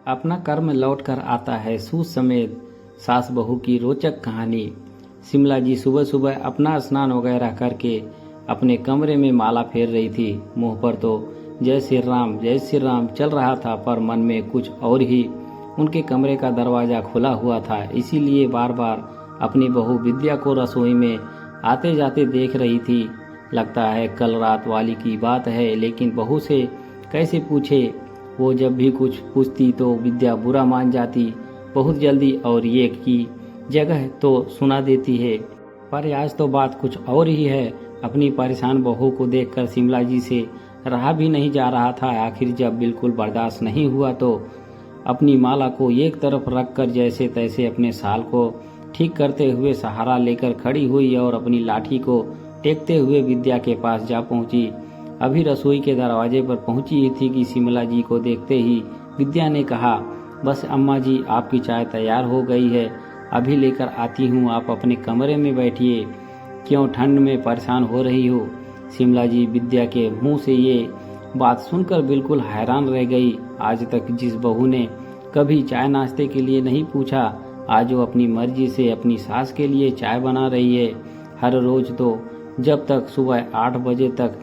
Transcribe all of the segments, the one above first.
अपना कर्म लौट कर आता है सूद समेत, सास बहू की रोचक कहानी। शिमला जी सुबह सुबह अपना स्नान वगैरह करके अपने कमरे में माला फेर रही थी। मुंह पर तो जय श्री राम चल रहा था, पर मन में कुछ और ही। उनके कमरे का दरवाजा खुला हुआ था, इसीलिए बार बार अपनी बहू विद्या को रसोई में आते जाते देख रही थी। लगता है कल रात वाली की बात है, लेकिन बहू से कैसे पूछे। वो जब भी कुछ पूछती तो विद्या बुरा मान जाती बहुत जल्दी, और ये की जगह तो सुना देती है। पर आज तो बात कुछ और ही है। अपनी परेशान बहू को देखकर शिमला जी से रहा भी नहीं जा रहा था। आखिर जब बिल्कुल बर्दाश्त नहीं हुआ तो अपनी माला को एक तरफ रखकर जैसे तैसे अपने साल को ठीक करते हुए सहारा लेकर खड़ी हुई और अपनी लाठी को टेकते हुए विद्या के पास जा पहुंची। अभी रसोई के दरवाजे पर पहुंची ही थी कि शिमला जी को देखते ही विद्या ने कहा, बस अम्मा जी, आपकी चाय तैयार हो गई है, अभी लेकर आती हूँ, आप अपने कमरे में बैठिए। क्यों ठंड में परेशान हो रही हो? शिमला जी विद्या के मुंह से ये बात सुनकर बिल्कुल हैरान रह गई। आज तक जिस बहू ने कभी चाय नाश्ते के लिए नहीं पूछा, आज वो अपनी मर्जी से अपनी सास के लिए चाय बना रही है। हर रोज तो जब तक सुबह 8 बजे तक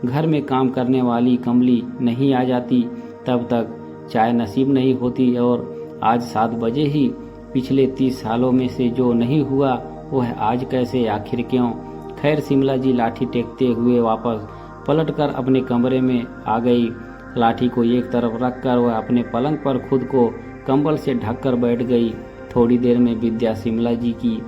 घर में काम करने वाली कमली नहीं आ जाती तब तक चाय नसीब नहीं होती, और आज 7 बजे ही पिछले 30 सालों में से जो नहीं हुआ वह आज कैसे, आखिर क्यों? खैर, शिमला जी लाठी टेकते हुए वापस पलटकर अपने कमरे में आ गई। लाठी को एक तरफ रखकर वह अपने पलंग पर खुद को कंबल से ढककर बैठ गई। थोड़ी देर में विद्या शिमला जी की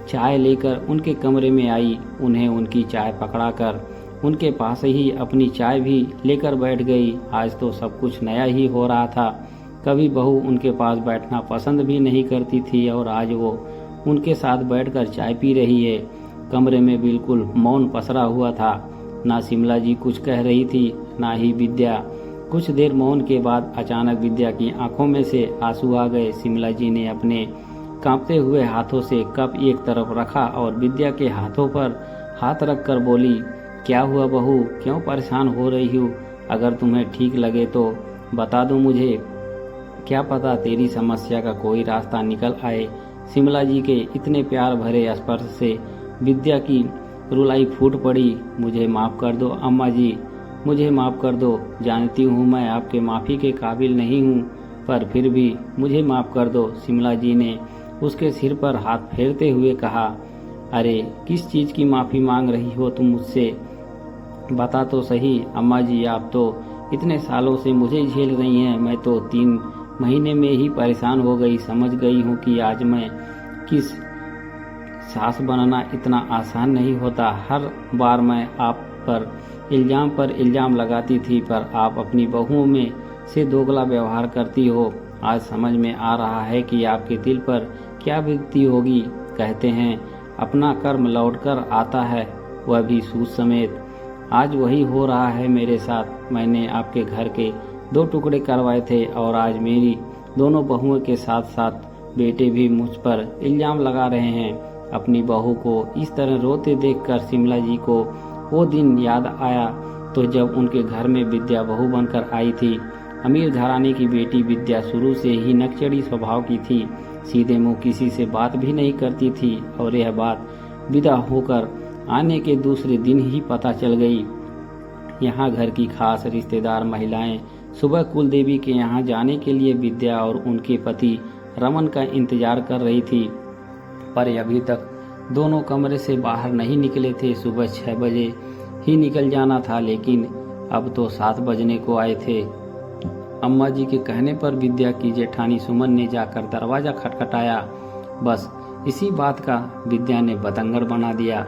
चाय लेकर उनके कमरे में आई। उन्हें उनकी चाय पकड़ाकर उनके पास ही अपनी चाय भी लेकर बैठ गई। आज तो सब कुछ नया ही हो रहा था। कभी बहू उनके पास बैठना पसंद भी नहीं करती थी, और आज वो उनके साथ बैठकर चाय पी रही है। कमरे में बिल्कुल मौन पसरा हुआ था। ना शिमला जी कुछ कह रही थी, ना ही विद्या। कुछ देर मौन के बाद अचानक विद्या की आंखों में से आंसू आ गए। शिमला जी ने अपने कांपते हुए हाथों से कप एक तरफ रखा और विद्या के हाथों पर हाथ रखकर बोली, क्या हुआ बहू, क्यों परेशान हो रही हो? अगर तुम्हें ठीक लगे तो बता दो मुझे, क्या पता तेरी समस्या का कोई रास्ता निकल आए। शिमला जी के इतने प्यार भरे स्पर्श से विद्या की रुलाई फूट पड़ी। मुझे माफ़ कर दो अम्मा जी, मुझे माफ़ कर दो। जानती हूँ मैं आपके माफ़ी के काबिल नहीं हूँ, पर फिर भी मुझे माफ़ कर दो। शिमला जी ने उसके सिर पर हाथ फेरते हुए कहा, अरे किस चीज़ की माफ़ी मांग रही हो तुम मुझसे? बता तो सही अम्मा जी, आप तो इतने सालों से मुझे झेल रही हैं, मैं तो 3 महीने में ही परेशान हो गई। समझ गई हूँ कि आज मैं किस सास बनना इतना आसान नहीं होता। हर बार मैं आप पर इल्ज़ाम लगाती थी, पर आप अपनी बहुओं में से दोगला व्यवहार करती हो। आज समझ में आ रहा है कि आपके दिल पर क्या बीतती होगी। कहते हैं अपना कर्म लौटकर आता है, वह भी सूद समेत। आज वही हो रहा है मेरे साथ। मैंने आपके घर के 2 टुकड़े करवाए थे, और आज मेरी दोनों बहुओं के साथ साथ बेटे भी मुझ पर इल्ज़ाम लगा रहे हैं। अपनी बहू को इस तरह रोते देखकर शिमला जी को वो दिन याद आया तो जब उनके घर में विद्या बहू बनकर आई थी। अमीर घराने की बेटी विद्या शुरू से ही नकचड़ी स्वभाव की थी। सीधे मुंह किसी से बात भी नहीं करती थी, और यह बात विदा होकर आने के दूसरे दिन ही पता चल गई। यहाँ घर की खास रिश्तेदार महिलाएं सुबह कुलदेवी के यहाँ जाने के लिए विद्या और उनके पति रमन का इंतजार कर रही थी, पर अभी तक दोनों कमरे से बाहर नहीं निकले थे। सुबह 6 बजे ही निकल जाना था, लेकिन अब तो 7 बजने को आए थे। अम्मा जी के कहने पर विद्या की जेठानी सुमन ने जाकर दरवाज़ा खटखटाया। बस इसी बात का विद्या ने बतंगड़ बना दिया।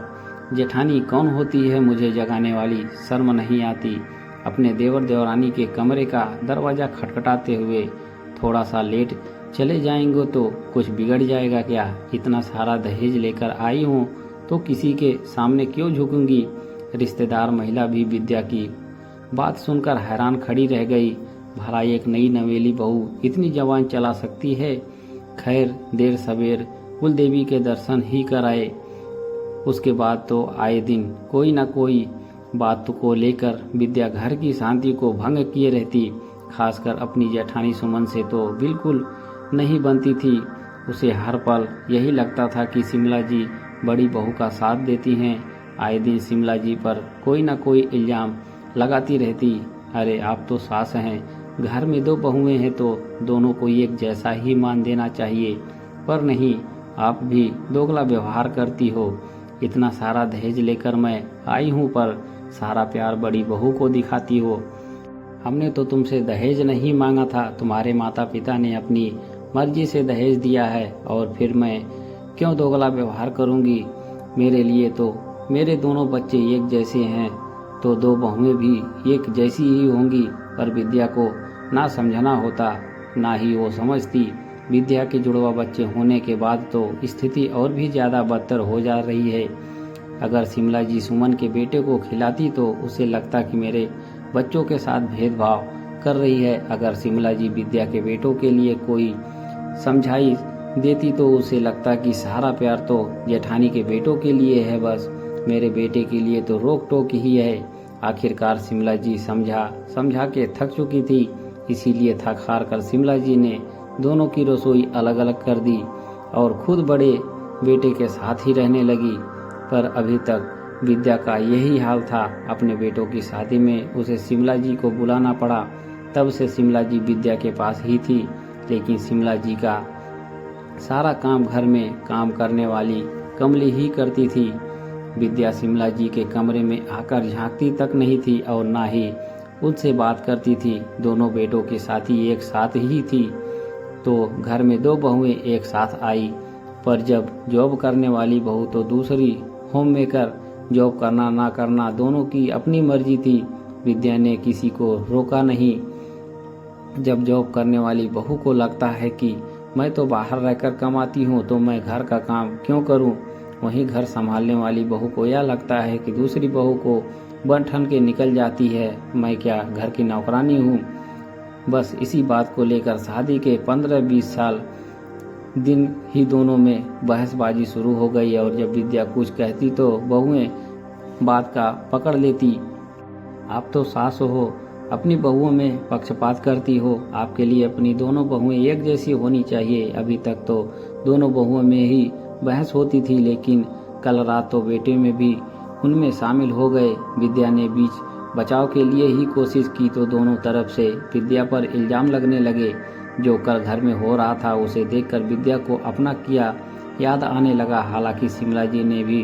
जेठानी कौन होती है मुझे जगाने वाली? शर्म नहीं आती? अपने देवर देवरानी के कमरे का दरवाज़ा खटखटाते हुए थोड़ा सा लेट चले जाएंगे तो कुछ बिगड़ जाएगा क्या? इतना सारा दहेज लेकर आई हूँ तो किसी के सामने क्यों झुकूंगी? रिश्तेदार महिला भी विद्या की बात सुनकर हैरान खड़ी रह गई। भला एक नई नवेली बहू इतनी जवान चला सकती है? खैर, देर सवेर कुलदेवी के दर्शन ही कराए। उसके बाद तो आए दिन कोई न कोई बात को लेकर विद्या घर की शांति को भंग किए रहती। खासकर अपनी जेठानी सुमन से तो बिल्कुल नहीं बनती थी। उसे हर पल यही लगता था कि शिमला जी बड़ी बहू का साथ देती हैं। आए दिन शिमला जी पर कोई ना कोई इल्ज़ाम लगाती रहती। अरे आप तो सास हैं, घर में 2 बहुएं हैं तो दोनों को एक जैसा ही मान देना चाहिए, पर नहीं, आप भी दोगला व्यवहार करती हो। इतना सारा दहेज लेकर मैं आई हूँ पर सारा प्यार बड़ी बहू को दिखाती हो। हमने तो तुमसे दहेज नहीं मांगा था, तुम्हारे माता पिता ने अपनी मर्जी से दहेज दिया है और फिर मैं क्यों दोगला व्यवहार करूँगी। मेरे लिए तो मेरे दोनों बच्चे एक जैसे हैं तो 2 बहुएं भी एक जैसी ही होंगी, पर विद्या को ना समझना होता, ना ही वो समझती। विद्या के जुड़वा बच्चे होने के बाद तो स्थिति और भी ज़्यादा बदतर हो जा रही है। अगर शिमला जी सुमन के बेटे को खिलाती तो उसे लगता कि मेरे बच्चों के साथ भेदभाव कर रही है। अगर शिमला जी विद्या के बेटों के लिए कोई समझाई देती तो उसे लगता कि सारा प्यार तो जेठानी के बेटों के लिए है, बस मेरे बेटे के लिए तो रोक टोक ही है। आखिरकार शिमला जी समझा के थक चुकी थी, इसीलिए थक हार कर शिमला जी ने दोनों की रसोई अलग अलग कर दी और खुद बड़े बेटे के साथ ही रहने लगी। पर अभी तक विद्या का यही हाल था। अपने बेटों की शादी में उसे शिमला जी को बुलाना पड़ा, तब से शिमला जी विद्या के पास ही थी। लेकिन शिमला जी का सारा काम घर में काम करने वाली कमली ही करती थी। विद्या शिमला जी के कमरे में आकर झांकती तक नहीं थी और ना ही उनसे बात करती थी। दोनों बेटों की शादी एक साथ ही थी तो घर में 2 बहुएं एक साथ आई, पर जब जॉब करने वाली बहू तो दूसरी होम मेकर, जॉब करना ना करना दोनों की अपनी मर्जी थी। विद्या ने किसी को रोका नहीं। जब जॉब करने वाली बहू को लगता है कि मैं तो बाहर रहकर कमाती हूँ तो मैं घर का काम क्यों करूँ, वहीं घर संभालने वाली बहू को यह लगता है कि दूसरी बहू को बन ठन के निकल जाती है, मैं क्या घर की नौकरानी हूँ। बस इसी बात को लेकर शादी के 15-20 साल दिन ही दोनों में बहसबाजी शुरू हो गई और जब विद्या कुछ कहती तो बहुएं बात का पकड़ लेती। आप तो सास हो, अपनी बहुओं में पक्षपात करती हो, आपके लिए अपनी दोनों बहुएं एक जैसी होनी चाहिए। अभी तक तो दोनों बहुओं में ही बहस होती थी, लेकिन कल रात तो बेटे में भी उनमें शामिल हो गए। विद्या ने बीच बचाव के लिए ही कोशिश की तो दोनों तरफ से विद्या पर इल्जाम लगने लगे। जो कल घर में हो रहा था उसे देखकर विद्या को अपना किया याद आने लगा। हालांकि शिमला जी ने भी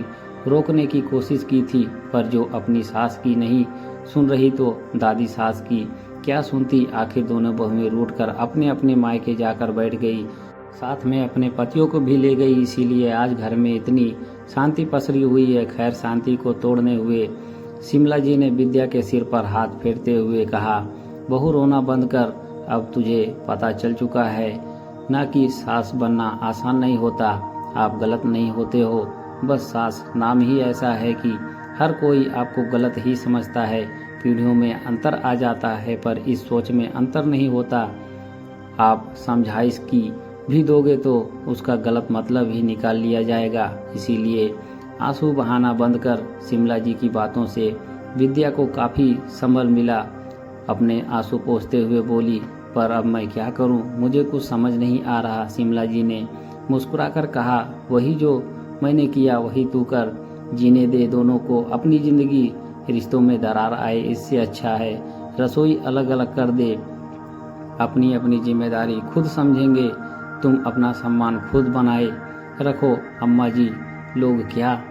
रोकने की कोशिश की थी, पर जो अपनी सास की नहीं सुन रही तो दादी सास की क्या सुनती। आखिर दोनों बहुएं रूठ कर अपने अपने मायके जाकर बैठ गई, साथ में अपने पतियों को भी ले गई। इसीलिए आज घर में इतनी शांति पसरी हुई है। खैर, शांति को तोड़ने हुए शिमला जी ने विद्या के सिर पर हाथ फेरते हुए कहा, बहू रोना बंद कर, अब तुझे पता चल चुका है ना कि सास बनना आसान नहीं होता। आप गलत नहीं होते हो, बस सास नाम ही ऐसा है कि हर कोई आपको गलत ही समझता है। पीढ़ियों में अंतर आ जाता है पर इस सोच में अंतर नहीं होता। आप समझाइश की भी दोगे तो उसका गलत मतलब ही निकाल लिया जाएगा। इसीलिए आंसू बहाना बंद कर शिमला जी की बातों से विद्या को काफ़ी संबल मिला। अपने आंसू पोंछते हुए बोली, पर अब मैं क्या करूं, मुझे कुछ समझ नहीं आ रहा। शिमला जी ने मुस्कुराकर कहा, वही जो मैंने किया वही तू कर, जीने दे दोनों को अपनी ज़िंदगी। रिश्तों में दरार आए इससे अच्छा है रसोई अलग अलग कर दे। अपनी अपनी जिम्मेदारी खुद समझेंगे, तुम अपना सम्मान खुद बनाए रखो। अम्मा जी लोग क्या।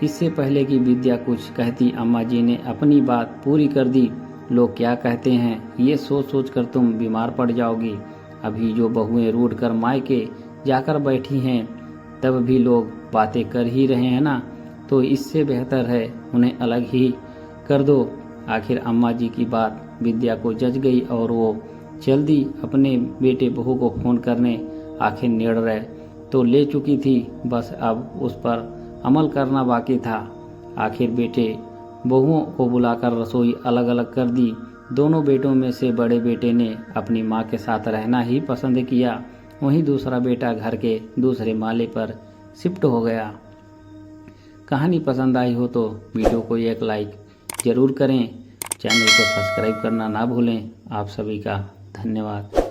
इससे पहले कि विद्या कुछ कहती अम्मा जी ने अपनी बात पूरी कर दी। लोग क्या कहते हैं ये सोच सोच कर तुम बीमार पड़ जाओगी। अभी जो बहुएं रूठ कर मायके जाकर बैठी हैं तब भी लोग बातें कर ही रहे हैं ना, तो इससे बेहतर है उन्हें अलग ही कर दो। आखिर अम्मा जी की बात विद्या को जच गई और वो जल्दी अपने बेटे बहू को फ़ोन करने आखिर निर्णय तो ले चुकी थी, बस अब उस पर अमल करना बाकी था। आखिर बेटे बहुओं को बुलाकर रसोई अलग अलग कर दी। दोनों बेटों में से बड़े बेटे ने अपनी मां के साथ रहना ही पसंद किया, वहीं दूसरा बेटा घर के दूसरे माले पर शिफ्ट हो गया। कहानी पसंद आई हो तो वीडियो को एक लाइक ज़रूर करें। चैनल को सब्सक्राइब करना ना भूलें। आप सभी का धन्यवाद।